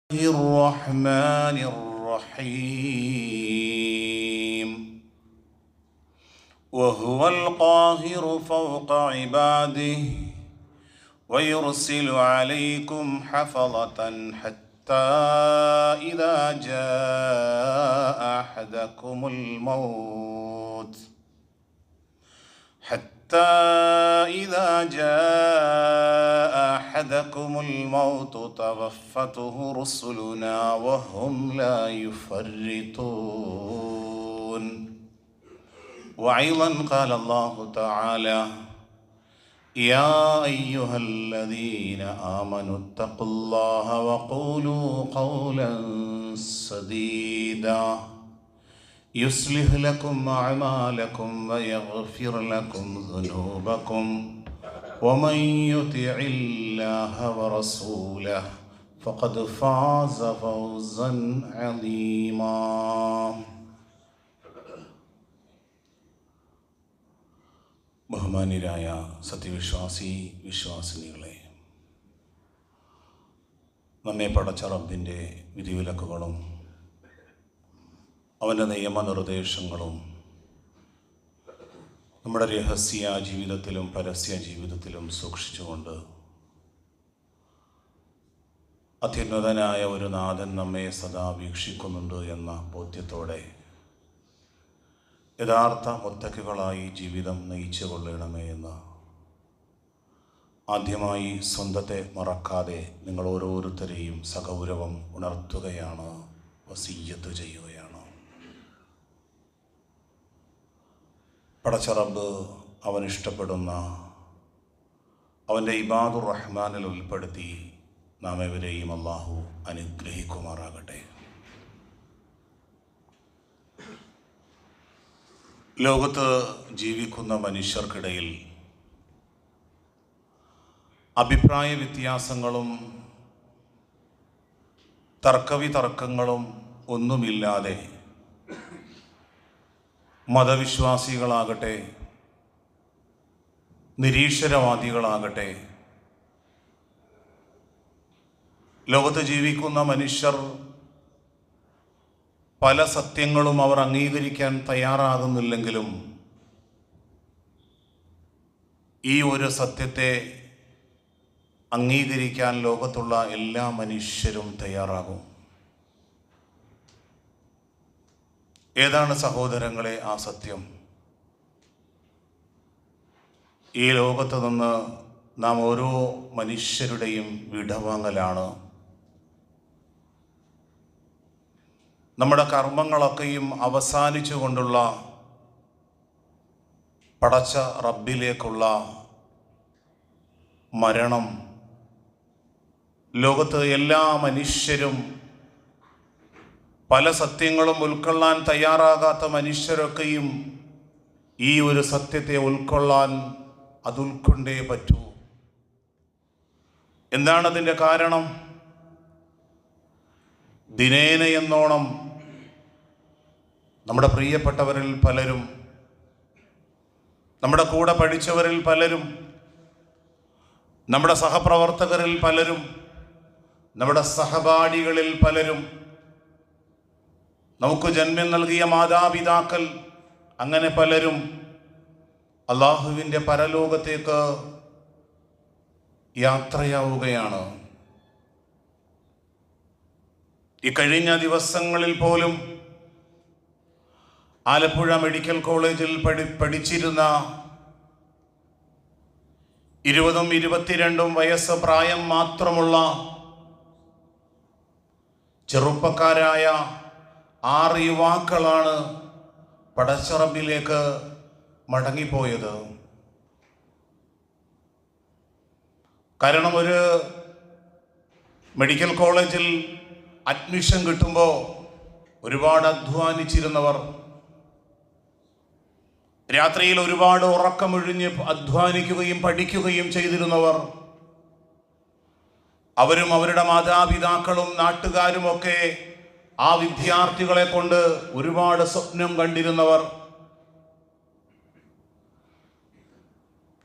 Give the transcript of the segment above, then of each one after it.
الرحمن الرحيم وهو القاهر فوق عباده ويرسل عليكم حفظة حتى إذا جاء أحدكم الموت توفته رسلنا وهم لا يفرطون. وأيضا قال الله تعالى: يا أيها الذين آمنوا اتقوا الله وقولوا قولا سديدا يصلح لكم أعمالكم ويغفر لكم ذنوبكم ومن يطع الله ورسوله فقد فاز فوزا عظيما. ബഹുമാന്യരായ വിശ്വാസിനികളെ, നമ്മെ പടച്ച റബ്ബിൻ്റെ വിധിവിലക്കുകളും അവൻ്റെ നിയമനിർദ്ദേശങ്ങളും നമ്മുടെ രഹസ്യ ജീവിതത്തിലും പരസ്യ ജീവിതത്തിലും സൂക്ഷിച്ചുകൊണ്ട് അത്യുന്നതനായ ഒരു നാഥൻ നമ്മെ സദാ വീക്ഷിക്കുന്നുണ്ട് എന്ന ബോധ്യത്തോടെ യഥാർത്ഥ മുത്തക്കികളായി ജീവിതം നയിച്ചു കൊള്ളണമേ എന്ന് ആദ്യമായി സ്വന്തത്തെ മറക്കാതെ നിങ്ങൾ ഓരോരുത്തരെയും സഗൗരവം ഉണർത്തുകയാണ്, വസിയ്യത്ത് ചെയ്യുകയാണ്. പടച്ച റബ്ബ് അവൻ ഇഷ്ടപ്പെടുന്ന അവൻ്റെ ഇബാദുർ റഹ്മാനിൽ ഉൾപ്പെടുത്തി നാം എവരെയും അള്ളാഹു അനുഗ്രഹിക്കുമാറാകട്ടെ. ലോകത്ത് ജീവിക്കുന്ന മനുഷ്യർക്കിടയിൽ അഭിപ്രായ വ്യത്യാസങ്ങളും തർക്കവിതർക്കങ്ങളും ഒന്നുമില്ലാതെ മതവിശ്വാസികളാകട്ടെ നിരീശ്വരവാദികളാകട്ടെ ലോകത്ത് ജീവിക്കുന്ന മനുഷ്യർ പല സത്യങ്ങളും അവർ അംഗീകരിക്കാൻ തയ്യാറാകുന്നില്ലെങ്കിലും ഈ ഒരു സത്യത്തെ അംഗീകരിക്കാൻ ലോകത്തുള്ള എല്ലാ മനുഷ്യരും തയ്യാറാകും. ഏതാണ് സഹോദരങ്ങളെ ആ സത്യം? ഈ ലോകത്ത് നിന്ന് നാം ഓരോ മനുഷ്യരുടെയും വിടവാങ്ങലാണ്. നമ്മുടെ കർമ്മങ്ങളൊക്കെയും അവസാനിച്ചു കൊണ്ടുള്ള പടച്ച റബ്ബിലേക്കുള്ള മരണം. ലോകത്ത് എല്ലാ മനുഷ്യരും പല സത്യങ്ങളും ഉൾക്കൊള്ളാൻ തയ്യാറാകാത്ത മനുഷ്യരൊക്കെയും ഈ ഒരു സത്യത്തെ ഉൾക്കൊള്ളാൻ അത് ഉൾക്കൊണ്ടേ പറ്റൂ. എന്താണതിൻ്റെ കാരണം? ദിനേന എന്നോണം നമ്മുടെ പ്രിയപ്പെട്ടവരിൽ പലരും, നമ്മുടെ കൂടെ പഠിച്ചവരിൽ പലരും, നമ്മുടെ സഹപ്രവർത്തകരിൽ പലരും, നമ്മുടെ സഹപാഠികളിൽ പലരും, നമുക്ക് ജന്മം നൽകിയ മാതാപിതാക്കൾ, അങ്ങനെ പലരും അള്ളാഹുവിൻ്റെ പരലോകത്തേക്ക് യാത്രയാവുകയാണ്. ഈ കഴിഞ്ഞ ദിവസങ്ങളിൽ പോലും ആലപ്പുഴ മെഡിക്കൽ കോളേജിൽ പഠിച്ചിരുന്ന 20-22 വയസ്സ് പ്രായം മാത്രമുള്ള ചെറുപ്പക്കാരായ 6 യുവാക്കളാണ് പടച്ച റബ്ബിലേക്ക് മടങ്ങിപ്പോയത്. കാരണം ഒരു മെഡിക്കൽ കോളേജിൽ അഡ്മിഷൻ കിട്ടുമ്പോൾ ഒരുപാട് അധ്വാനിച്ചിരുന്നവർ, രാത്രിയിൽ ഒരുപാട് ഉറക്കമൊഴിഞ്ഞ് അധ്വാനിക്കുകയും പഠിക്കുകയും ചെയ്തിരുന്നവർ, അവരും അവരുടെ മാതാപിതാക്കളും നാട്ടുകാരുമൊക്കെ ആ വിദ്യാർത്ഥികളെ കൊണ്ട് ഒരുപാട് സ്വപ്നം കണ്ടിരുന്നവർ,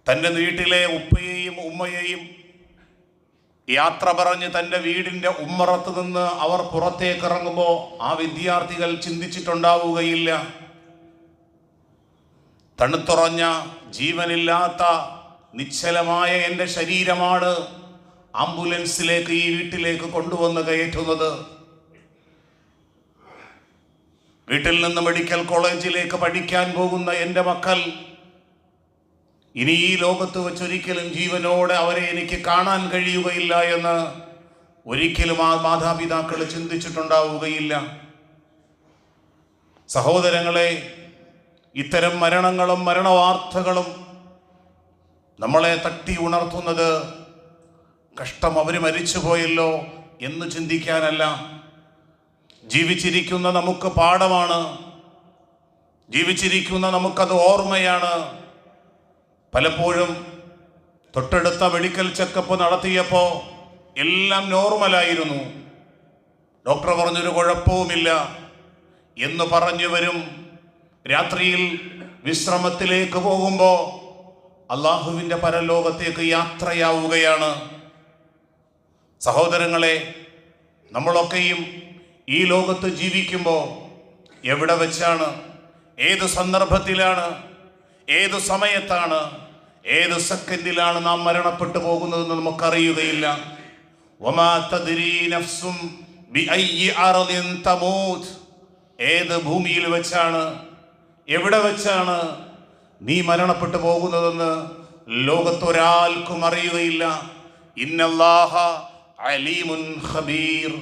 തൻ്റെ വീട്ടിലെ ഉപ്പയെയും ഉമ്മയെയും യാത്ര പറഞ്ഞ് തൻ്റെ വീടിൻ്റെ ഉമ്മറത്ത് നിന്ന് അവർ പുറത്തേക്ക് ഇറങ്ങുമ്പോൾ ആ വിദ്യാർത്ഥികൾ ചിന്തിച്ചിട്ടുണ്ടാവുകയില്ല, തണുത്തുറഞ്ഞ ജീവനില്ലാത്ത നിശ്ചലമായ എൻ്റെ ശരീരമാണ് ആംബുലൻസിലേക്ക് ഈ വീട്ടിലേക്ക് കൊണ്ടുവന്ന് കയറ്റുന്നത്. വീട്ടിൽ നിന്ന് മെഡിക്കൽ കോളേജിലേക്ക് പഠിക്കാൻ പോകുന്ന എൻ്റെ മക്കൾ ഇനി ഈ ലോകത്ത് വെച്ചൊരിക്കലും ജീവനോടെ അവരെ എനിക്ക് കാണാൻ കഴിയുകയില്ല എന്ന് ഒരിക്കലും ആ മാതാപിതാക്കൾ ചിന്തിച്ചിട്ടുണ്ടാവുകയില്ല. സഹോദരങ്ങളെ, ഇത്തരം മരണങ്ങളും മരണവാർത്തകളും നമ്മളെ തട്ടി ഉണർത്തുന്നത് കഷ്ടം, അവർ മരിച്ചുപോയല്ലോ എന്ന് ചിന്തിക്കാനല്ല. ജീവിച്ചിരിക്കുന്ന നമുക്ക് പാഠമാണ്, ജീവിച്ചിരിക്കുന്ന നമുക്കത് ഓർമ്മയാണ്. പലപ്പോഴും തൊട്ടടുത്ത മെഡിക്കൽ ചെക്കപ്പ് നടത്തിയപ്പോൾ എല്ലാം നോർമലായിരുന്നു, ഡോക്ടർ പറഞ്ഞൊരു കുഴപ്പവുമില്ല എന്ന് പറഞ്ഞവരും രാത്രിയിൽ വിശ്രമത്തിലേക്ക് പോകുമ്പോൾ അള്ളാഹുവിൻ്റെ പരലോകത്തേക്ക് യാത്രയാവുകയാണ്. സഹോദരങ്ങളെ, നമ്മളൊക്കെയും ഈ ലോകത്ത് ജീവിക്കുമ്പോൾ എവിടെ വെച്ചാണ്, ഏത് സന്ദർഭത്തിലാണ്, ഏത് സമയത്താണ്, ഏത് സെക്കൻഡിലാണ് നാം മരണപ്പെട്ടു പോകുന്നതെന്ന് നമുക്കറിയുകയില്ല. വമാ തദ്രീ നഫ്സും ബിഅയ്യി അർദിൻ തമൂത്. ഏത് ഭൂമിയിൽ വെച്ചാണ്, എവിടെ വെച്ചാണ് നീ മരണപ്പെട്ടു പോകുന്നതെന്ന് ലോകത്തൊരാൾക്കും അറിയുകയില്ല. ഇന്നല്ലാഹ അലീമുൻ ഖബീർ.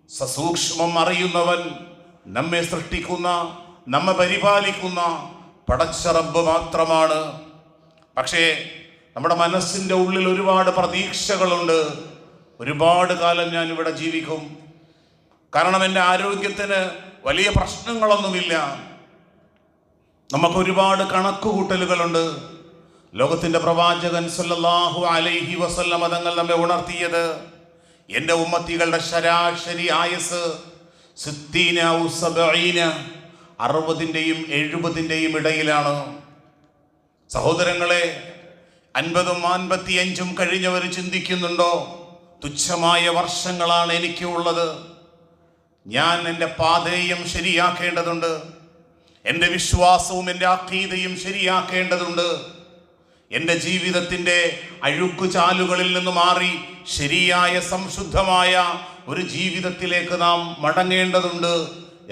സസൂക്ഷ്മം അറിയുന്നവൻ, നമ്മെ സൃഷ്ടിക്കുന്ന, നമ്മെ പരിപാലിക്കുന്ന പടച്ച റബ്ബ് മാത്രമാണ്. പക്ഷേ നമ്മുടെ മനസ്സിൻ്റെ ഉള്ളിൽ ഒരുപാട് പ്രതീക്ഷകളുണ്ട്. ഒരുപാട് കാലം ഞാൻ ഇവിടെ ജീവിക്കും, കാരണം എൻ്റെ ആരോഗ്യത്തിന് വലിയ പ്രശ്നങ്ങളൊന്നുമില്ല. നമുക്ക് ഒരുപാട് കണക്കുകൂട്ടലുകളുണ്ട്. ലോകത്തിൻ്റെ പ്രവാചകൻ സല്ലല്ലാഹു അലൈഹി വസല്ലമ തങ്ങൾ നമ്മെ ഉണർത്തിയത്, എൻ്റെ ഉമ്മത്തികളുടെ ശരാശരി ആയുസ് 60-70 70 ഇടയിലാണ്. സഹോദരങ്ങളെ, 50-55 കഴിഞ്ഞവർ ചിന്തിക്കുന്നുണ്ടോ, തുച്ഛമായ വർഷങ്ങളാണ് എനിക്ക് ഉള്ളത്, ഞാൻ എൻ്റെ പാതയും ശരിയാക്കേണ്ടതുണ്ട്, എൻ്റെ വിശ്വാസവും എൻ്റെ അഖീദയും ശരിയാക്കേണ്ടതുണ്ട്, എൻ്റെ ജീവിതത്തിൻ്റെ അഴുക്കുചാലുകളിൽ നിന്ന് മാറി ശരിയായ സംശുദ്ധമായ ഒരു ജീവിതത്തിലേക്ക് നാം മടങ്ങേണ്ടതുണ്ട്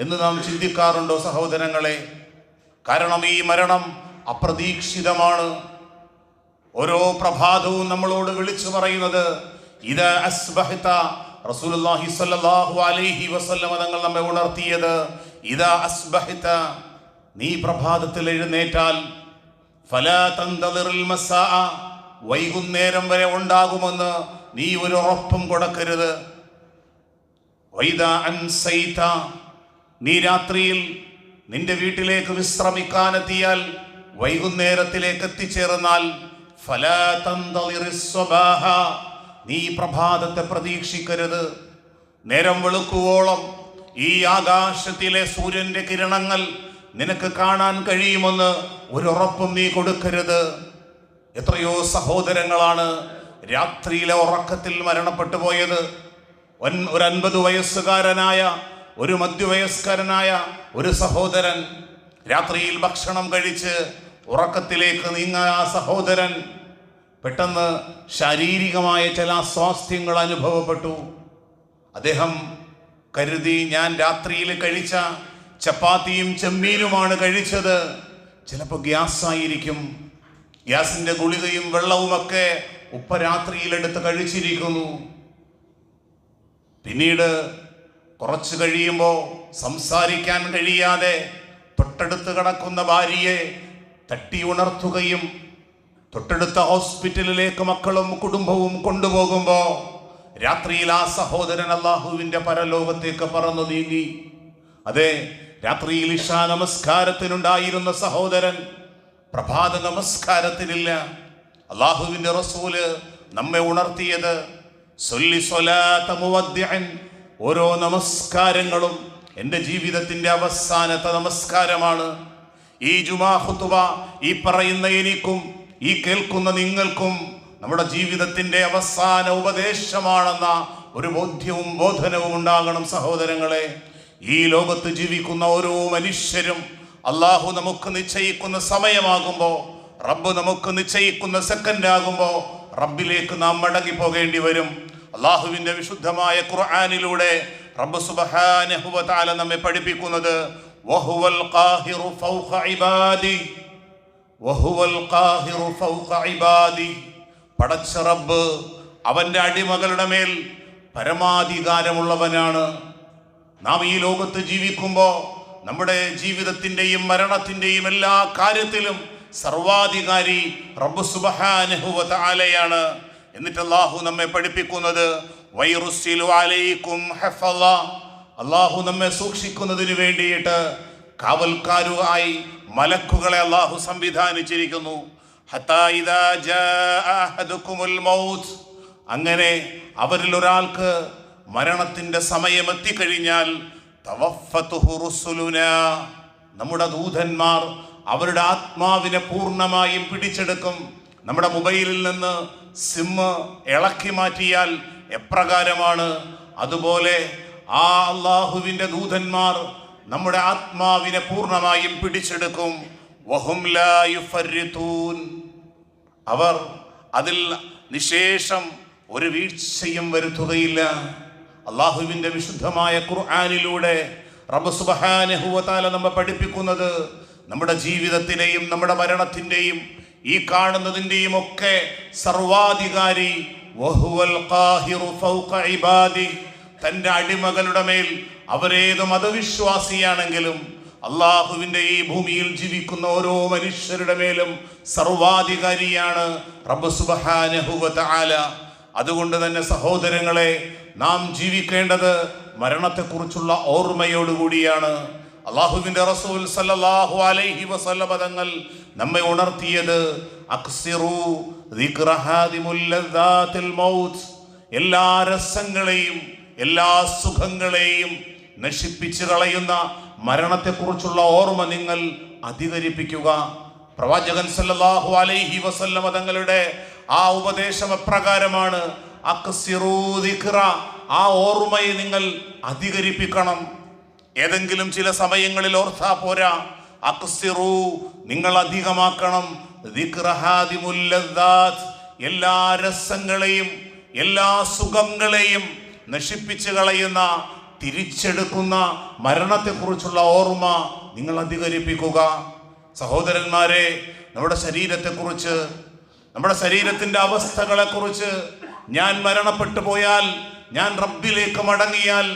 എന്ന് നാം ചിന്തിക്കാറുണ്ടോ സഹോദരങ്ങളെ? കാരണം ഈ മരണം അപ്രതീക്ഷിതമാണ്. ഓരോ പ്രഭാതവും നമ്മളോട് വിളിച്ചു പറയുന്നത് ഇദാ അസ്ബഹത. റസൂലുള്ളാഹി സ്വല്ലല്ലാഹു അലൈഹി വസല്ലമ തങ്ങൾ നമ്മെ ഉണർത്തിയത്, ഇദാ അസ്ബഹത, നീ പ്രഭാതത്തിൽ എഴുന്നേറ്റാൽ, ഫലാ തന്തളിറിൽ മസാ, വൈകുന്നേരം വരെ ഉണ്ടാകുമെന്ന് നീ ഒരു ഉറപ്പും കൊടുക്കരുത്. വൈദാ അൻസൈത, നീ രാത്രിയിൽ നിന്റെ വീട്ടിലേക്ക് വിശ്രമിക്കാനെത്തിയാൽ, വൈകുന്നേരത്തിലേക്ക് എത്തിച്ചേർന്നാൽ, ഫലാ തന്തളിറിസ് സ്വബാഹ, നീ പ്രഭാതത്തെ പ്രതീക്ഷിക്കരുത്. നേരം വെളുക്കുവോളം ഈ ആകാശത്തിലെ സൂര്യന്റെ കിരണങ്ങൾ നിനക്ക് കാണാൻ കഴിയുമെന്ന് ഒരു ഉറപ്പും നീ കൊടുക്കരുത്. എത്രയോ സഹോദരങ്ങളാണ് രാത്രിയിലെ ഉറക്കത്തിൽ മരണപ്പെട്ടു പോയത്. ഒരു 50 വയസ്സുകാരനായ, ഒരു മധ്യവയസ്കരനായ ഒരു സഹോദരൻ രാത്രിയിൽ ഭക്ഷണം കഴിച്ച് ഉറക്കത്തിലേക്ക് നീങ്ങാൻ ആ സഹോദരൻ പെട്ടെന്ന് ശാരീരികമായ ചില അസ്വാസ്ഥ്യങ്ങൾ അനുഭവപ്പെട്ടു. അദ്ദേഹം കരുതി, ഞാൻ രാത്രിയിൽ കഴിച്ച ചപ്പാത്തിയും ചെമ്മീനുമാണ് കഴിച്ചത്, ചിലപ്പോൾ ഗ്യാസായിരിക്കും, ഗ്യാസിൻ്റെ ഗുളികയും വെള്ളവുമൊക്കെ ഉപ്പ രാത്രിയിലെടുത്ത് കഴിച്ചിരിക്കുന്നു. പിന്നീട് കുറച്ച് കഴിയുമ്പോൾ സംസാരിക്കാൻ കഴിയാതെ തൊട്ടടുത്ത് കിടക്കുന്ന ഭാര്യയെ തട്ടി ഉണർത്തുകയും തൊട്ടടുത്ത ഹോസ്പിറ്റലിലേക്ക് മക്കളും കുടുംബവും കൊണ്ടുപോകുമ്പോൾ രാത്രിയിൽ ആ സഹോദരൻ അല്ലാഹുവിൻ്റെ പരലോകത്തേക്ക് പറന്നു നീങ്ങി. അതെ, രാത്രിയിൽ ഇശാ നമസ്കാരത്തിനുണ്ടായിരുന്ന സഹോദരൻ പ്രഭാത നമസ്കാരത്തിനില്ല. അല്ലാഹുവിൻ്റെ റസൂല് നമ്മെ ഉണർത്തിയത്, സൊല്ലി സ്വലാത മുവദ്ദിഅൻ, ഓരോ നമസ്കാരങ്ങളും എൻ്റെ ജീവിതത്തിൻ്റെ അവസാനത്തെ നമസ്കാരമാണ്. ഈ ജുമാ ഖുതുബ ഈ പറയുന്ന എനിക്കും ഈ കേൾക്കുന്ന നിങ്ങൾക്കും നമ്മുടെ ജീവിതത്തിന്റെ അവസാന ഉപദേശമാണെന്ന ഒരു ബോധ്യവും ബോധനവും ഉണ്ടാകണം സഹോദരങ്ങളെ. ഈ ലോകത്ത് ജീവിക്കുന്ന ഓരോ മനുഷ്യരും അള്ളാഹു നമുക്ക് നിശ്ചയിക്കുന്ന സമയമാകുമ്പോൾ, റബ്ബ് നമുക്ക് നിശ്ചയിക്കുന്ന സെക്കൻഡ് ആകുമ്പോൾ റബ്ബിലേക്ക് നാം മടങ്ങി പോകേണ്ടി വരും. അള്ളാഹുവിന്റെ വിശുദ്ധമായ ഖുർആനിലൂടെ റബ്ബ് സുബ്ഹാനഹു വ തആല നമ്മെ പഠിപ്പിക്കുന്നത് വഹുവൽ ഖാഹിറു ഫൗഖ ഇബാദി, വഹുവൽ ഖാഹിറു ഫൗഖ ഇബാദി. പടച്ച റബ്ബ് അവന്റെ അടിമകളുടെ മേൽ പരമാധികാരമുള്ളവനാണ്. നാം ഈ ലോകത്ത് ജീവിക്കുമ്പോൾ നമ്മുടെ ജീവിതത്തിന്റെയും മരണത്തിന്റെയും എല്ലാ കാര്യത്തിലും സർവാധികാരി റബ്ബ് സുബ്ഹാനഹു വ തആലയാണ്. എന്നിട്ട് അല്ലാഹു നമ്മെ പഠിപ്പിക്കുന്നത് വയറുസിലു അലൈക്കും ഹഫള, അല്ലാഹു നമ്മെ സൂക്ഷിക്കുന്നതിന് വേണ്ടിയിട്ട് കാവൽക്കാരുമായി മലക്കുകളെ അല്ലാഹു സംവിധാനിച്ചിരിക്കുന്നു. ഹത്താ ഇദാ ജാഅ അഹദുകുമുൽ മൗത്ത്, അങ്ങനെ അവരിൽ ഒരാൾക്ക് മരണത്തിന്റെ സമയം എത്തിക്കഴിഞ്ഞാൽ തവഫത്തുഹു റുസുലുനാ, നമ്മുടെ ദൂതന്മാർ അവരുടെ ആത്മാവിനെ പൂർണ്ണമായും പിടിച്ചെടുക്കും. നമ്മുടെ മൊബൈലിൽ നിന്ന് സിം ഇളക്കി മാറ്റിയാൽ എപ്രകാരമാണ്, അതുപോലെ ആ അള്ളാഹുവിന്റെ ദൂതന്മാർ നമ്മുടെ ആത്മാവിനെ പൂർണ്ണമായും പിടിച്ചെടുക്കും. വഹും ലാ യുഫർരിതൂൻ, അവർ അതിൽ നിശേഷം ഒരു വീഴ്ചയും വരുത്തുകയില്ല. അള്ളാഹുവിന്റെ വിശുദ്ധമായ ഖുർആനിലൂടെ റബ്ബ് സുബ്ഹാനഹു വ തആല നമ്മെ പഠിപ്പിക്കുന്നത് നമ്മുടെ ജീവിതത്തിനെയും നമ്മുടെ മരണത്തിന്റെയും ഈ കാണുന്നതിന്റെയും ഒക്കെ സർവാധികാരി വഹുവൽ ഖാഹിറു ഫൗഖ ഇബാദി, തന്റെ അടിമകളുടെ മേൽ അവരേത് മതവിശ്വാസിയാണെങ്കിലും അള്ളാഹുവിന്റെ ഈ ഭൂമിയിൽ ജീവിക്കുന്ന ഓരോ മനുഷ്യരുടെ മേലും സർവാധികാരിയാണ് റബ്ബ് സുബ്ഹാനഹു വ തആല. അതുകൊണ്ട് തന്നെ സഹോദരങ്ങളെ, നാം ജീവിക്കേണ്ടത് മരണത്തെക്കുറിച്ചുള്ള ഓർമ്മയോടുകൂടിയാണ്. അള്ളാഹുവിന്റെ റസൂൽ സല്ലല്ലാഹു അലൈഹി വസല്ലം തങ്ങൾ നമ്മെ ഉണർത്തിയത് അക്സിറു ദിക്റ ഹാദിമുൽ ലദ്ദാത്തിൽ മൗത്ത്, എല്ലാ രസങ്ങളെയും എല്ലാ സുഖങ്ങളെയും നശിപ്പിച്ചു കളയുന്ന മരണത്തെക്കുറിച്ചുള്ള ഓർമ്മ നിങ്ങൾ അധികരിപ്പിക്കുക. പ്രവാചകൻ സല്ലല്ലാഹു അലൈഹി വസല്ലം തങ്ങളുടെ ആ ഉപദേശം എപ്രകാരമാണ്, അക്സിറു ദിക്റ, ആ ഓർമ്മയെ നിങ്ങൾ അധികരിപ്പിക്കണം. ഏതെങ്കിലും ചില സമയങ്ങളിൽ ഓർത്താ പോരാ, അക്സിറു, നിങ്ങൾ അധികമാക്കണം. ദിക്റ ഹാദിമുൽ ലദ്ദാത്ത്, എല്ലാ രസങ്ങളെയും എല്ലാ സുഖങ്ങളെയും നശിപ്പിച്ചു കളയുന്ന തിരിച്ചെടുക്കുന്ന മരണത്തെക്കുറിച്ചുള്ള ഓർമ്മ നിങ്ങൾ അധികരിപ്പിക്കുക. സഹോദരന്മാരെ, നമ്മുടെ ശരീരത്തെക്കുറിച്ച്, നമ്മുടെ ശരീരത്തിന്റെ അവസ്ഥകളെക്കുറിച്ച്, ഞാൻ മരണപ്പെട്ടു പോയാൽ, ഞാൻ റബ്ബിലേക്ക് മടങ്ങിയാൽ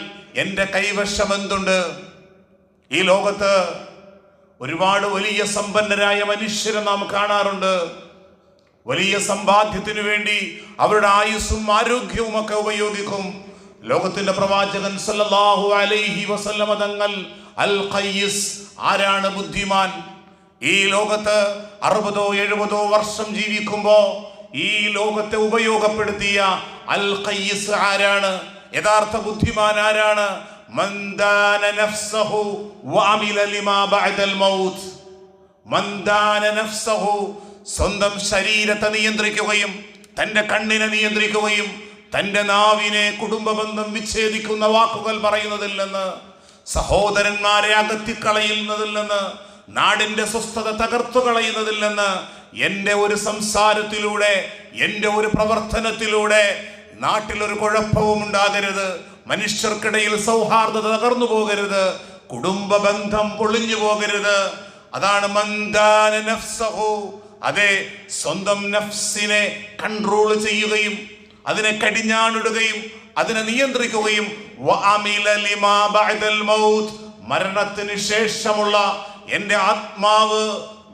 എൻ്റെ കൈവശം എന്തുണ്ട്? ഈ ലോകത്ത് ഒരുപാട് വലിയ സമ്പന്നരായ മനുഷ്യരെ നാം കാണാറുണ്ട്. വലിയ സമ്പാദ്യത്തിനു വേണ്ടി അവരുടെ ആയുസ്സും ആരോഗ്യവും ഒക്കെ ഉപയോഗിക്കും. ലോകത്തിന്റെ പ്രവാചകൻ സല്ലല്ലാഹു അലൈഹി വസല്ലമ തങ്ങൾ അൽ ഖയ്യിസ്, ആരാണ് ബുദ്ധിമാൻ? ഈ ലോകത്ത് 60-70 വർഷം ജീവിക്കുമ്പോ ഈ ലോകത്തെ ഉപയോഗപ്പെടുത്തിയ അൽ ഖയ്യിസ് ആരാണ്? യഥാർത്ഥ ബുദ്ധിമാൻ ആരാണ്? മൻ ദാന നഫ്സഹു വഅമില ലിമാ ബഅദൽ മൗത്ത്. മൻ ദാന നഫ്സഹു, സ്വന്തം ശരീരത്തെ നിയന്ത്രിക്കുകയും തന്റെ കണ്ണിനെ നിയന്ത്രിക്കുകയും തന്റെ നാവിനെ കുടുംബബന്ധം വിച്ഛേദിക്കുന്ന വാക്കുകൾ പറയുന്നതിൽ നിന്ന്, സഹോദരന്മാരെ അകത്തിക്കളയുന്നതിൽ നിന്ന്, നാടിന്റെ സ്വസ്ഥത തകർത്തു കളയുന്നതിൽ നിന്ന്, എൻ്റെ ഒരു സംസാരത്തിലൂടെ, എൻ്റെ ഒരു പ്രവർത്തനത്തിലൂടെ നാട്ടിലൊരു കുഴപ്പവും ഉണ്ടാകരുത്, മനുഷ്യർക്കിടയിൽ സൗഹാർദ്ദത തകർന്നു പോകരുത്, കുടുംബ ബന്ധം പൊളിഞ്ഞു പോകരുത്. അതാണ് മന്ദാന നഫ്സഹു. അതെ, സ്വന്തം നഫ്സിനെ കൺട്രോൾ ചെയ്യുകയും അതിനെ കടിഞ്ഞാണിടുകയും അതിനെ നിയന്ത്രിക്കുകയും വഅമില ലിമാ ബഅദൽ മൗത്ത്, മരണത്തിന് ശേഷമുള്ള എൻ്റെ ആത്മാവ്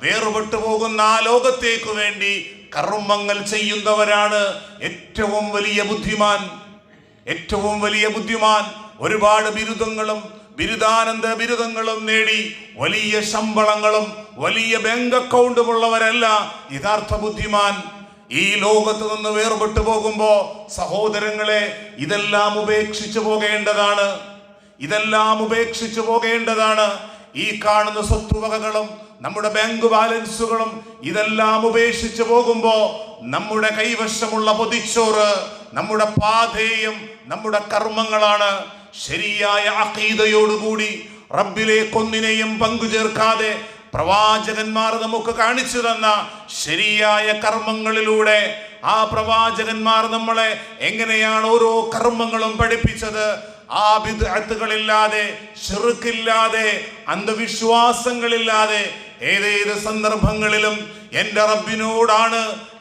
വേർപെട്ടു പോകുന്ന ആ ലോകത്തേക്ക് വേണ്ടി കർമ്മങ്ങൾ ചെയ്യുന്നവരാണ് ഏറ്റവും വലിയ ബുദ്ധിമാൻ. ഏറ്റവും വലിയ ബുദ്ധിമാൻ ഒരുപാട് ബിരുദങ്ങളും ബിരുദാനന്ദ ബിരുദങ്ങളും നേടി വലിയ ശമ്പളങ്ങളും വലിയ ബാങ്ക് അക്കൗണ്ടുമുള്ളവരല്ല യഥാർത്ഥ ബുദ്ധിമാൻ. ഈ ലോകത്ത് നിന്ന് വേർപെട്ടു പോകുമ്പോ സഹോദരങ്ങളെ, ഇതെല്ലാം ഉപേക്ഷിച്ചു പോകേണ്ടതാണ്. ഇതെല്ലാം ഉപേക്ഷിച്ചു പോകേണ്ടതാണ്. ഈ കാണുന്ന സ്വത്തുവകകളും നമ്മുടെ ബാങ്ക് ബാലൻസുകളും ഇതെല്ലാം ഉപേക്ഷിച്ച് പോകുമ്പോ നമ്മുടെ കൈവശമുള്ള പൊതിച്ചോറ് നമ്മുടെ പാഥേയം നമ്മുടെ കർമ്മങ്ങളാണ്. ശരിയായ അഖീദയോടുകൂടി റബ്ബിലേക്കൊന്നിനെയും പങ്കുചേർക്കാതെ പ്രവാചകന്മാർ നമുക്ക് കാണിച്ചു തന്ന ശരിയായ കർമ്മങ്ങളിലൂടെ ആ പ്രവാചകന്മാർ നമ്മളെ എങ്ങനെയാണ് ഓരോ കർമ്മങ്ങളും പഠിപ്പിച്ചത്, ആ ബിദ്അത്തുകളില്ലാതെ, ശിർക്കില്ലാതെ, അന്ധവിശ്വാസങ്ങളില്ലാതെ ഏതേത് സന്ദർഭങ്ങളിലും എൻ്റെ റബ്ബിനോടാണ്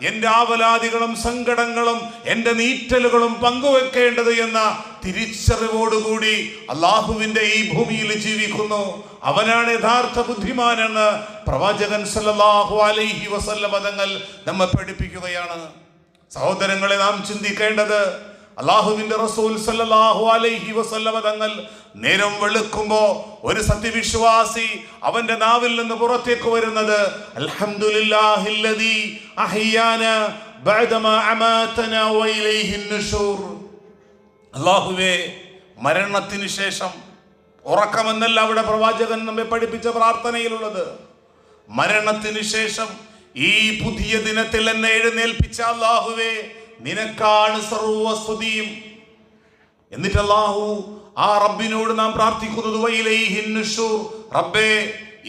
എൻ്റെ ആവലാദികളും സങ്കടങ്ങളും എൻ്റെ നീറ്റലുകളും പങ്കുവെക്കേണ്ടത് എന്ന തിരിച്ചറിവോടുകൂടി അള്ളാഹുവിൻ്റെ ഈ ഭൂമിയിൽ ജീവിക്കുന്നു. അവനാണ് യഥാർത്ഥ ബുദ്ധിമാനെന്ന് പ്രവാചകൻ സല്ലല്ലാഹു അലൈഹി വസല്ലം തങ്ങൾ നമ്മെ പഠിപ്പിക്കുകയാണ്. സഹോദരങ്ങളെ, നാം ചിന്തിക്കേണ്ടത് അള്ളാഹുവിന്റെ റസൂൽ സല്ലല്ലാഹു അലൈഹി വസല്ലം തങ്ങൾ നേരം വെളുക്കുമ്പോ ഒരു സത്യവിശ്വാസി അവന്റെ നാവിൽ നിന്ന് പുറത്തേക്ക് വരുന്നത് അൽഹംദുലില്ലാഹില്ലദീ അഹ്യാനാ ബഅദമാ അമാതനാ വഇലൈഹിൻ നുശൂർ. അല്ലാഹുവേ, മരണത്തിന് ശേഷം, ഉറക്കമെന്നല്ല അവിടെ പ്രവാചകൻ നമ്മെ പഠിപ്പിച്ച പ്രാർത്ഥനയിലുള്ളത്, മരണത്തിന് ശേഷം ഈ പുതിയ ദിനത്തിൽ എന്നെ എഴുന്നേൽപ്പിച്ച അല്ലാഹുവേ, നിനക്കാണ് സർവസ്തുതിയും. എന്നിട്ട് അല്ലാഹു ആ റബ്ബിനോട് നാം പ്രാർത്ഥിക്കുന്നത് വഇലൈഹിൻ നുശൂർ. റബ്ബേ,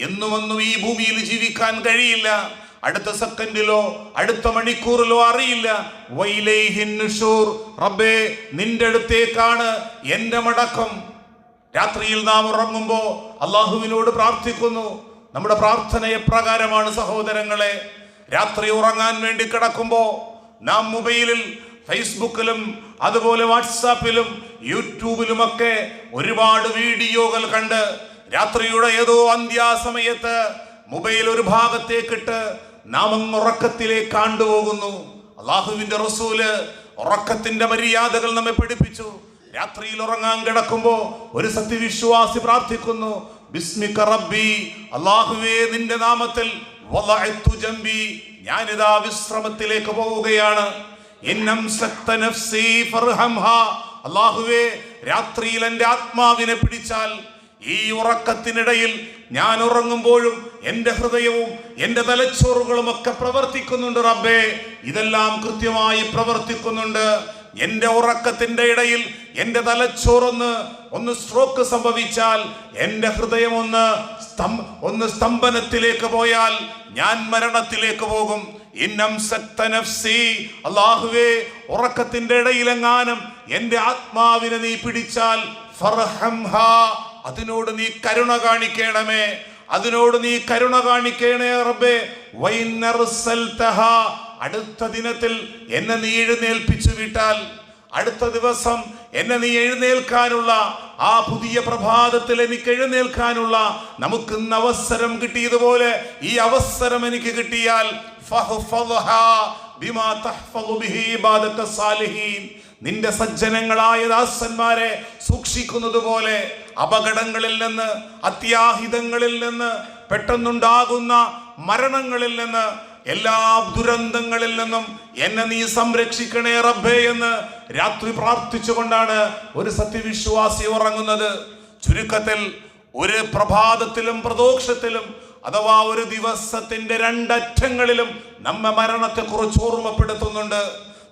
എന്നുമെന്നും ഈ ഭൂമിയിൽ ജീവിക്കാൻ കഴിയില്ല, അടുത്ത സെക്കൻഡിലോ അടുത്ത മണിക്കൂറിലോ അറിയില്ല. വഇലൈഹിൻ നുശൂർ. റബ്ബേ, നിന്റെ അടുത്തേക്കാണ് എൻ്റെ മടക്കം. രാത്രിയിൽ നാം ഉറങ്ങുമ്പോ അള്ളാഹുവിനോട് പ്രാർത്ഥിക്കുന്നു. നമ്മുടെ പ്രാർത്ഥന എപ്രകാരമാണ് സഹോദരങ്ങളെ? രാത്രി ഉറങ്ങാൻ വേണ്ടി കിടക്കുമ്പോ നാം മൊബൈലിൽ, ഫേസ്ബുക്കിലും അതുപോലെ വാട്സാപ്പിലും യൂട്യൂബിലുമൊക്കെ ഒരുപാട് വീഡിയോകൾ കണ്ട് രാത്രിയുടെ ഏതോ അന്ത്യാസമയത്ത് മൊബൈൽ ഒരു ഭാഗത്തേക്കിട്ട് നാം അങ്ങ് ഉറക്കത്തിലേക്ക് കണ്ടുപോകുന്നു. അള്ളാഹുവിന്റെ റസൂല് ഉറക്കത്തിന്റെ മര്യാദകൾ നമ്മെ പഠിപ്പിച്ചു. രാത്രിയിൽ ഉറങ്ങാൻ കിടക്കുമ്പോ ഒരു സത്യവിശ്വാസി പ്രാർത്ഥിക്കുന്നു, ബിസ്മിക റബ്ബി, അല്ലാഹുവേ നിന്റെ നാമത്തിൽ വളഅതു ജംബി, ഞാനിതാ വിശ്രമത്തിലേക്ക് പോവുകയാണ്. ഇന്നംസക്ത നഫ്സി ഫർഹംഹാ, അല്ലാഹുവേ രാത്രിയിൽ എൻ്റെ ആത്മാവിനെ പിടിച്ചാൽ, ഈ ഉറക്കത്തിനിടയിൽ ഞാൻ ഉറങ്ങുമ്പോഴും എൻ്റെ ഹൃദയവും എൻ്റെ തലച്ചോറുകളും ഒക്കെ പ്രവർത്തിക്കുന്നുണ്ട് റബ്ബേ, ഇതെല്ലാം കൃത്യമായി പ്രവർത്തിക്കുന്നുണ്ട്. എൻ്റെ ഉറക്കത്തിന്റെ ഇടയിൽ എൻ്റെ തലച്ചോറൊന്ന് സ്ട്രോക്ക് സംഭവിച്ചാൽ, എൻ്റെ ഹൃദയം ഒന്ന് സ്തംഭനത്തിലേക്ക് പോയാൽ ഞാൻ മരണത്തിലേക്ക് പോകും. അല്ലാഹുവേ, ഉറക്കത്തിന്റെ ഇടയിലെങ്ങാനും എൻ്റെ ആത്മാവിനെ നീ പിടിച്ചാൽ ഫർഹംഹാ, അതിനോട് നീ കരുണ കാണിക്കണമേ, അതിനോട് നീ കരുണ കാണിക്കണേ റബ്ബേ. വൈനർസൽതഹാ, അടുത്ത ദിനത്തിൽ എന്നെ നീ എഴുന്നേൽപ്പിച്ചു വിട്ടാൽ, അടുത്ത ദിവസം എന്നെ നീ എഴുന്നേൽക്കാനുള്ള, ആ പുതിയ പ്രഭാതത്തിൽ എനിക്ക് എഴുന്നേൽക്കാനുള്ള നമുക്ക് ഇന്ന് അവസരം കിട്ടിയതുപോലെ ഈ അവസരം എനിക്ക് കിട്ടിയാൽ ഫഹ്ഫദ്ഹാ ബിമാ തഹ്ഫദു ബിഹി ഇബാദക സാലിഹീൻ, നിന്റെ സജ്ജനങ്ങളായ ദാസന്മാരെ സൂക്ഷിക്കുന്നത് പോലെ അപകടങ്ങളിൽ നിന്ന്, അത്യാഹിതങ്ങളിൽ നിന്ന്, പെട്ടെന്നുണ്ടാകുന്ന മരണങ്ങളിൽ നിന്ന്, എല്ലാ ദുരന്തങ്ങളിൽ നിന്നും എന്നെ നീ സംരക്ഷിക്കണേ റബ്ബേ എന്ന് രാത്രി പ്രാർത്ഥിച്ചുകൊണ്ടാണ് ഒരു സത്യവിശ്വാസി ഉറങ്ങുന്നത്. ചുരുക്കത്തിൽ ഒരു പ്രഭാതത്തിലും പ്രദോഷത്തിലും അഥവാ ഒരു ദിവസത്തിന്റെ രണ്ടറ്റങ്ങളിലും നമ്മെ മരണത്തെക്കുറിച്ച് ഓർമ്മപ്പെടുത്തുന്നുണ്ട്.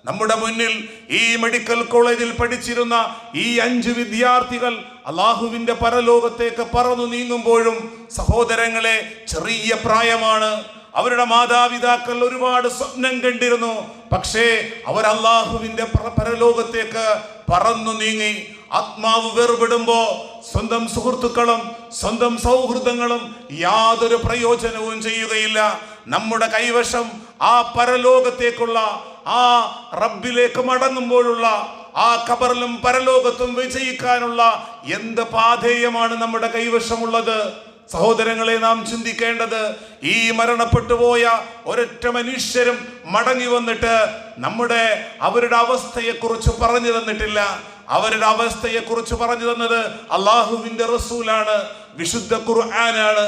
നമ്മുടെ മുന്നിൽ ഈ മെഡിക്കൽ കോളേജിൽ പഠിച്ചിരുന്ന ഈ 5 വിദ്യാർത്ഥികൾ അള്ളാഹുവിന്റെ പരലോകത്തേക്ക് പറന്നു നീങ്ങുമ്പോഴും സഹോദരങ്ങളെ, ചെറിയ പ്രായമാണ്. അവരുടെ മാതാപിതാക്കൾ ഒരുപാട് സ്വപ്നം കണ്ടിരുന്നു. പക്ഷേ അവർ അള്ളാഹുവിന്റെ പരലോകത്തേക്ക് പറന്നു നീങ്ങി. ആത്മാവ് വേർപെടുമ്പോ സ്വന്തം സുഹൃത്തുക്കളും സ്വന്തം സൗഹൃദങ്ങളും യാതൊരു പ്രയോജനവും ചെയ്യുകയില്ല. നമ്മുടെ കൈവശം ആ പരലോകത്തേക്കുള്ള, ആ റബ്ബിലേക്ക് മടങ്ങുമ്പോഴുള്ള, ആ ഖബറിലും പരലോകത്തും വിജയിക്കാനുള്ള എന്ത് പാഥേയമാണ് നമ്മുടെ കൈവശമുള്ളത്? സഹോദരങ്ങളെ, നാം ചിന്തിക്കേണ്ടത്, ഈ മരണപ്പെട്ടു പോയ ഒരൊറ്റ മനുഷ്യരും മടങ്ങി വന്നിട്ട് അവരുടെ അവസ്ഥയെക്കുറിച്ച് പറഞ്ഞു തന്നിട്ടില്ല. അവരുടെ അവസ്ഥയെക്കുറിച്ച് പറഞ്ഞു തന്നത് അള്ളാഹുവിന്റെ റസൂലാണ്, വിശുദ്ധ ഖുർആനാണ്.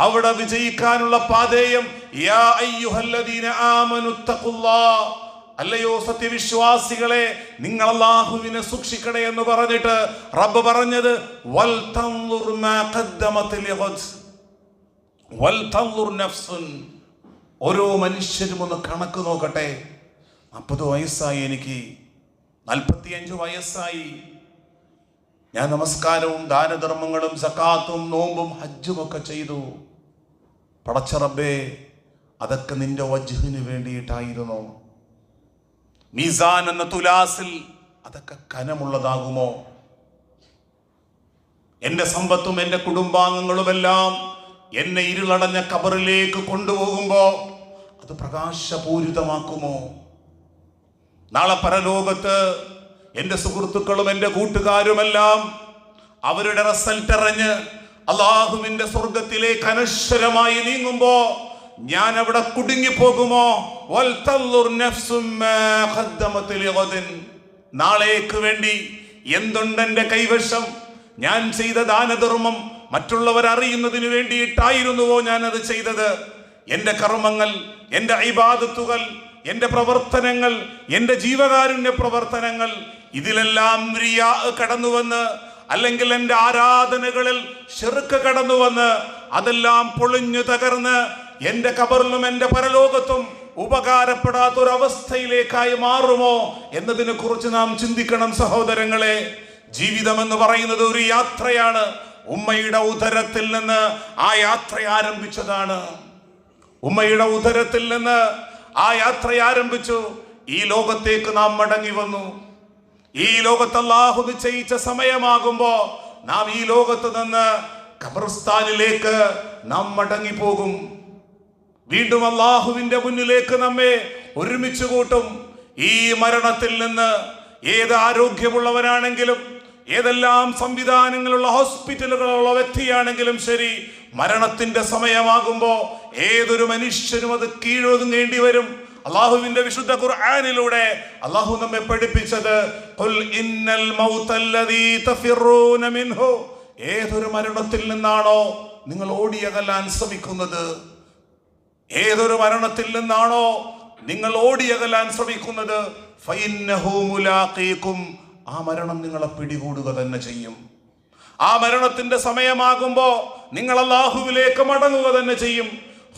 അവിടെ വിജയിക്കാനുള്ള പാഥേയം യാ അയ്യുഹല്ലദീന ആമനു തഖുല്ലാഹ്, അല്ലയോ സത്യവിശ്വാസികളെ, നിങ്ങൾ അല്ലാഹുവിനെ സൂക്ഷിക്കണേ എന്ന് പറഞ്ഞിട്ട് റബ്ബ് പറഞ്ഞത് വൽ തൻദുർ മാ ഖദ്ദമത് ലിഗദ്, വൽതൻദുർ നഫ്സുൻ, ഓരോ മനുഷ്യരും ഒന്ന് കണക്ക് നോക്കട്ടെ. 40 വയസ്സായി, എനിക്ക് 45 വയസ്സായി, ഞാൻ നമസ്കാരവും ദാനധർമ്മങ്ങളും സക്കാത്തും നോമ്പും ഹജ്ജും ഒക്കെ ചെയ്തു. പടച്ച റബ്ബേ, അതൊക്കെ നിന്റെ വജ്ഹിന് വേണ്ടിയിട്ടായിരുന്നോ? മീസാൻ എന്ന തുലാസിൽ അതൊക്കെ കനമുള്ളതാകുമോ? എൻ്റെ സമ്പത്തും എൻ്റെ കുടുംബാംഗങ്ങളുമെല്ലാം എന്നെ ഇരുളടഞ്ഞ ഖബറിലേക്ക് കൊണ്ടുപോകുമ്പോ അത് പ്രകാശപൂരിതമാക്കുമോ? നാളെ പരലോകത്ത് എൻ്റെ സുഹൃത്തുക്കളും എൻ്റെ കൂട്ടുകാരുമെല്ലാം അവരുടെ റിസൾട്ട് അറിഞ്ഞ് അള്ളാഹുവിന്റെ സ്വർഗത്തിലേക്ക് അനശ്വരമായി നീങ്ങുമ്പോ ഞാൻ അവിടെ കുടുങ്ങിപ്പോകുമോ? നാളേക്ക് വേണ്ടി എന്തുണ്ട് എൻ്റെ കൈവശം? ഞാൻ ചെയ്ത ദാനധർമ്മം മറ്റുള്ളവർ അറിയുന്നതിന് വേണ്ടിയിട്ടായിരുന്നുവോ ഞാൻ അത് ചെയ്തത്? എൻ്റെ കർമ്മങ്ങൾ, എൻ്റെ ഇബാദത്തുകൾ, എൻ്റെ പ്രവർത്തനങ്ങൾ, എൻ്റെ ജീവകാരുണ്യ പ്രവർത്തനങ്ങൾ, ഇതിലെല്ലാം റിയാ കടന്നുവന്ന്, അല്ലെങ്കിൽ എൻ്റെ ആരാധനകളിൽ ശിർക്ക് കടന്നുവന്ന് അതെല്ലാം പൊളിഞ്ഞു തകർന്ന് എൻ്റെ ഖബറിലും എൻ്റെ പരലോകത്തും ഉപകാരപ്പെടാത്തൊരവസ്ഥയിലേക്കായി മാറുമോ എന്നതിനെ കുറിച്ച് നാം ചിന്തിക്കണം സഹോദരങ്ങളെ. ജീവിതം എന്ന് പറയുന്നത് ഒരു യാത്രയാണ്. ഉമ്മയുടെ ഉദരത്തിൽ നിന്ന് ആ യാത്ര ആരംഭിച്ചതാണ്. ഉമ്മയുടെ ഉദരത്തിൽ നിന്ന് ആ യാത്ര ആരംഭിച്ചു. ഈ ലോകത്തേക്ക് നാം മടങ്ങി വന്നു. ഈ ലോകത്ത് അല്ലാഹു നിശ്ചയിച്ച സമയമാകുമ്പോ നാം ഈ ലോകത്ത് നിന്ന് ഖബർസ്ഥാനിലേക്ക് നാം മടങ്ങി പോകും. വീണ്ടും അല്ലാഹുവിന്റെ മുന്നിലേക്ക് നമ്മെ ഒരുമിച്ച് കൂട്ടും. ഈ മരണത്തിൽ നിന്ന് ഏത് ആരോഗ്യമുള്ളവനാണെങ്കിലും, ഏതെല്ലാം സംവിധാനങ്ങളുള്ള ഹോസ്പിറ്റലുകളുള്ള വ്യക്തിയാണെങ്കിലും ശരി, മരണത്തിന്റെ സമയമാകുമ്പോ ഏതൊരു മനുഷ്യനും അത് കീഴൊതുങ്ങേണ്ടി വരും. അള്ളാഹുവിന്റെ വിശുദ്ധ ഖുർആനിലൂടെ അള്ളാഹു നമ്മെ പഠിപ്പിച്ചത് ഖുൽ ഇന്നൽ മൗതല്ലദീ തഫിറൂന മിൻഹു, ഏതൊരു മരണത്തിൽ നിന്നാണോ നിങ്ങൾ ഓടിയകലാൻ ശ്രമിക്കുന്നത്, ഏതൊരു മരണത്തിൽ നിന്നാണോ നിങ്ങൾ ഓടിയകലാൻ ശ്രമിക്കുന്നത്, ഫഇന്നഹു മുലാഖീകും, ആ മരണം നിങ്ങളെ പിടികൂടുക തന്നെ ചെയ്യും. ആ മരണത്തിന്റെ സമയമാകുമ്പോ നിങ്ങൾ അല്ലാഹുവിലേക്ക് മടങ്ങുക തന്നെ ചെയ്യും.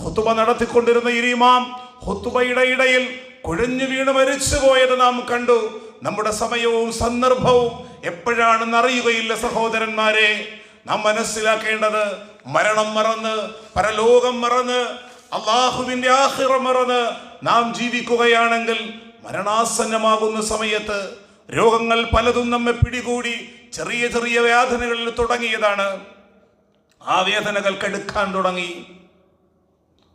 ഖുതുബ നടത്തിക്കൊണ്ടിരുന്ന ഈ ഇമാം ഖുതുബയുടെ ഇടയിൽ കുഴഞ്ഞു വീണ് മരിച്ചു പോയത് നാം കണ്ടു. നമ്മുടെ സമയവും സന്ദർഭവും എപ്പോഴാണെന്ന് അറിയുകയില്ല സഹോദരന്മാരെ. നാം മനസ്സിലാക്കേണ്ടത്, മരണം മറന്ന്, പരലോകം മറന്ന്, അള്ളാഹുവിന്റെ ആഖിറ മറന്ന് നാം ജീവിക്കുകയാണെങ്കിൽ മരണാസന്നമാകുന്ന സമയത്ത് രോഗങ്ങൾ പലതും നമ്മെ പിടികൂടി ചെറിയ ചെറിയ വേദനകളിൽ തുടങ്ങിയതാണ്. ആ വേദനകൾ കെടുക്കാൻ തുടങ്ങി.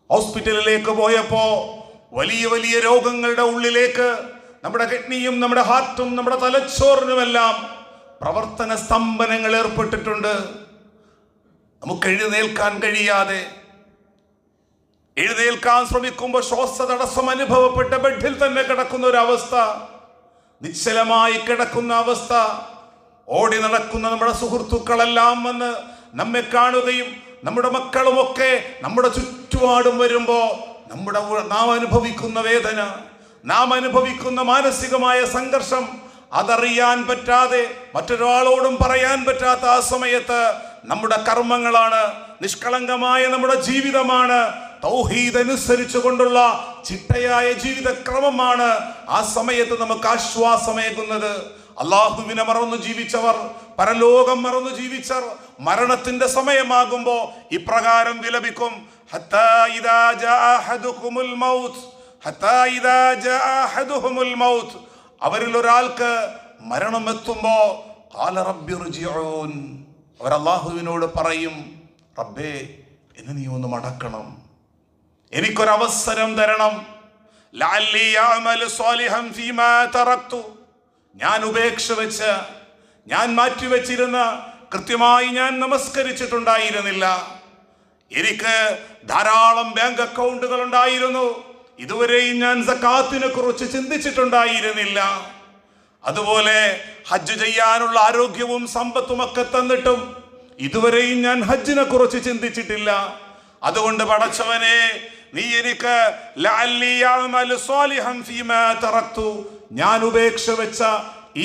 ഹോസ്പിറ്റലിലേക്ക് പോയപ്പോ വലിയ വലിയ രോഗങ്ങളുടെ ഉള്ളിലേക്ക് നമ്മുടെ കിഡ്നിയും നമ്മുടെ ഹാർട്ടും നമ്മുടെ തലച്ചോറിനുമെല്ലാം പ്രവർത്തന സ്തംഭനങ്ങൾ ഏർപ്പെട്ടിട്ടുണ്ട്. നമുക്ക് എഴുന്നേൽക്കാൻ കഴിയാതെ, എഴുന്നേൽക്കാൻ ശ്രമിക്കുമ്പോൾ ശ്വാസതടസ്സം അനുഭവപ്പെട്ട ബെഡിൽ തന്നെ കിടക്കുന്ന ഒരു അവസ്ഥ, നിശ്ചലമായി കിടക്കുന്ന അവസ്ഥ. ഓടി നടക്കുന്ന നമ്മുടെ സുഹൃത്തുക്കളെല്ലാം വന്ന് നമ്മെ കാണുകയും നമ്മുടെ മക്കളുമൊക്കെ നമ്മുടെ ചുറ്റുപാടും വരുമ്പോ നാം അനുഭവിക്കുന്ന വേദന, നാം അനുഭവിക്കുന്ന മാനസികമായ സംഘർഷം അതറിയാൻ പറ്റാതെ, മറ്റൊരാളോടും പറയാൻ പറ്റാത്ത ആ സമയത്ത് നമ്മുടെ കർമ്മങ്ങളാണ്, നിഷ്കളങ്കമായ നമ്മുടെ ജീവിതമാണ്, തൗഹീദ് അനുസരിച്ചു കൊണ്ടുള്ള ചിട്ടയായ ജീവിതക്രമമാണ് ആ സമയത്ത് നമുക്ക് ആശ്വാസമേകുന്നത്. അള്ളാഹുവിനെ മറന്നു ജീവിച്ചവർ, പരലോകം മറന്നു ജീവിച്ചവർ മരണത്തിന്റെ സമയമാകുമ്പോ ഇപ്രകാരം വിലപിക്കും, ഹത്താ ഇദാ ജാ അഹദുഹുമുൽ മൗത്ത്, ഹത്താ ഇദാ ജാ അഹദുഹുമുൽ മൗത്ത്, അവരിൽ ഒരാൾക്ക് മരണം എത്തുമ്പോ ഖാല റബ്ബി ഇർജിഊൻ, അവർ അള്ളാഹുവിനോട് പറയും, റബ്ബേ എന്നെ നീ ഒന്ന് മടക്കണം, എനിക്കൊരവസരം തരണം, ലഅല്ലി അഅമലു സ്വാലിഹൻ ഫീമാ തറക്തു, ഞാൻ ഉപേക്ഷ വെച്ച്, ഞാൻ മാറ്റിവെച്ചിരുന്ന, കൃത്യമായി ഞാൻ നമസ്കരിച്ചിട്ടുണ്ടായിരുന്നില്ല, എനിക്ക് ധാരാളം ബാങ്ക് അക്കൗണ്ടുകൾ ഉണ്ടായിരുന്നു, ഇതുവരെയും ഞാൻ സക്കാത്തിനെ കുറിച്ച് ചിന്തിച്ചിട്ടുണ്ടായിരുന്നില്ല, അതുപോലെ ഹജ്ജ് ചെയ്യാനുള്ള ആരോഗ്യവും സമ്പത്തും ഒക്കെ തന്നിട്ടും ഇതുവരെയും ഞാൻ ഹജ്ജിനെ കുറിച്ച് ചിന്തിച്ചിട്ടില്ല. അതുകൊണ്ട് പടച്ചവനെ, നീ എനിക്ക് ലഅല്ലി അഅമലു സ്വാലിഹൻ ഫീമാ തറക്തു, ഞാൻ ഉപേക്ഷ വെച്ച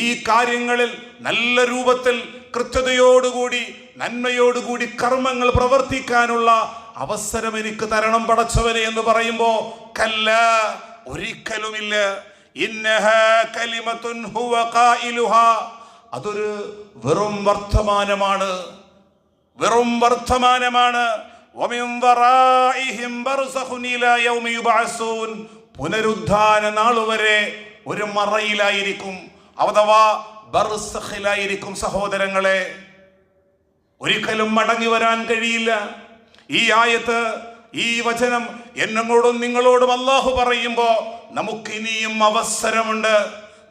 ഈ കാര്യങ്ങളിൽ നല്ല രൂപത്തിൽ കൃത്യതയോടുകൂടി നന്മയോടുകൂടി കർമ്മങ്ങൾ പ്രവർത്തിക്കാനുള്ള അവസരം എനിക്ക് തരണം പടച്ചവനെ എന്ന് പറയുമ്പോ കല്ല, ഒരിക്കലുമില്ല. ഇന്നഹാ കലിമത്തുൻ ഹുവ ഖായിലുഹാ, അതൊരു വെറും വർത്തമാനമാണ്, വെറും വർത്തമാനമാണ്. വമിൻ വറാഇഹിം ബർസഖുൻ ഇലാ യൗമി യുബഅസൂൻ, പുനരുദ്ധാന നാളുവരെ ഒരു മറയിലായിരിക്കും, അഥവാ ബർസഖിലായിരിക്കും. സഹോദരങ്ങളെ, ഒരിക്കലും മടങ്ങി വരാൻ കഴിയില്ല. ഈ ആയത്ത്, ഈ വചനം എന്നോടും നിങ്ങളോടും അല്ലാഹു പറയുമ്പോ നമുക്ക് ഇനിയും അവസരമുണ്ട്.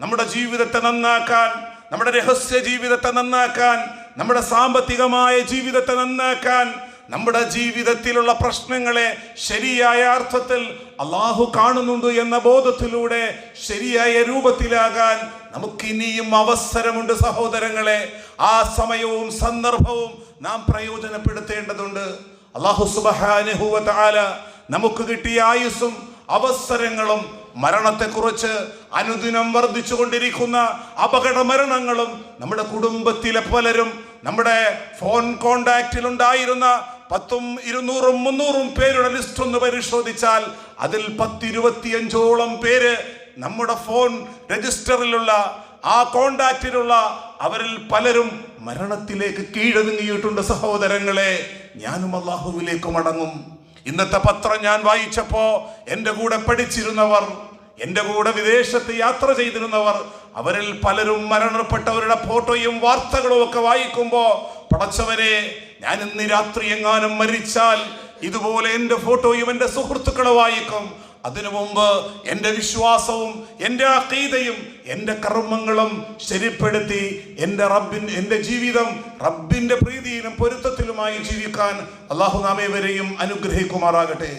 നമ്മുടെ ജീവിതത്തെ നന്നാക്കാൻ, നമ്മുടെ രഹസ്യ ജീവിതത്തെ നന്നാക്കാൻ, നമ്മുടെ സാമ്പത്തികമായ ജീവിതത്തെ നന്നാക്കാൻ, നമ്മുടെ ജീവിതത്തിലുള്ള പ്രശ്നങ്ങളെ ശരിയായ അർത്ഥത്തിൽ അല്ലാഹു കാണുന്നുണ്ട് എന്ന ബോധത്തിലൂടെ ശരിയായ രൂപത്തിലാകാൻ നമുക്കിനിയും അവസരമുണ്ട് സഹോദരങ്ങളെ. ആ സമയവും സന്ദർഭവും നാം പ്രയോജനപ്പെടുത്തേണ്ടതുണ്ട്. അല്ലാഹു സുബ്ഹാനഹു വ തആല നമുക്ക് കിട്ടിയ ആയുസ്സും അവസരങ്ങളും മരണത്തെക്കുറിച്ച് അനുദിനം വർദ്ധിച്ചു കൊണ്ടിരിക്കുന്ന അപകട മരണങ്ങളും നമ്മുടെ കുടുംബത്തിലെ പലരും നമ്മുടെ ഫോൺ കോണ്ടാക്റ്റിൽ ഉണ്ടായിരുന്ന 10, 200, 300 പേരുടെ ലിസ്റ്റ് ഒന്ന് പരിശോധിച്ചാൽ അതിൽ 10-25ഓളം പേര് നമ്മുടെ ഫോൺ രജിസ്റ്ററിലുള്ള ആ കോണ്ടാക്റ്റിലുള്ള അവരിൽ പലരും മരണത്തിലേക്ക് കീഴടങ്ങിയിട്ടുണ്ട്. സഹോദരങ്ങളെ, ഞാനും അല്ലാഹുവിലേക്ക് മടങ്ങും. ഇന്നത്തെ പത്രം ഞാൻ വായിച്ചപ്പോ എൻ്റെ കൂടെ പഠിച്ചിരുന്നവർ, എൻ്റെ കൂടെ വിദേശത്ത് യാത്ര ചെയ്തിരുന്നവർ, അവരിൽ പലരും മരണപ്പെട്ടവരുടെ ഫോട്ടോയും വാർത്തകളും ഒക്കെ വായിക്കുമ്പോ പടച്ചവരെ, ഞാൻ ഇന്ന് രാത്രി എങ്ങാനും മരിച്ചാൽ ഇതുപോലെ എൻ്റെ ഫോട്ടോയും എൻ്റെ സുഹൃത്തുക്കളെ വായിക്കും. അതിനു മുമ്പ് എൻ്റെ വിശ്വാസവും എൻ്റെ അഖീദയും എൻ്റെ കർമ്മങ്ങളും ശരിപ്പെടുത്തി എൻ്റെ ജീവിതം റബ്ബിന്റെ പ്രീതിയിലും പൊരുത്തത്തിലുമായി ജീവിക്കാൻ അല്ലാഹു നാമേവരെയും അനുഗ്രഹിക്കുമാറാകട്ടെ.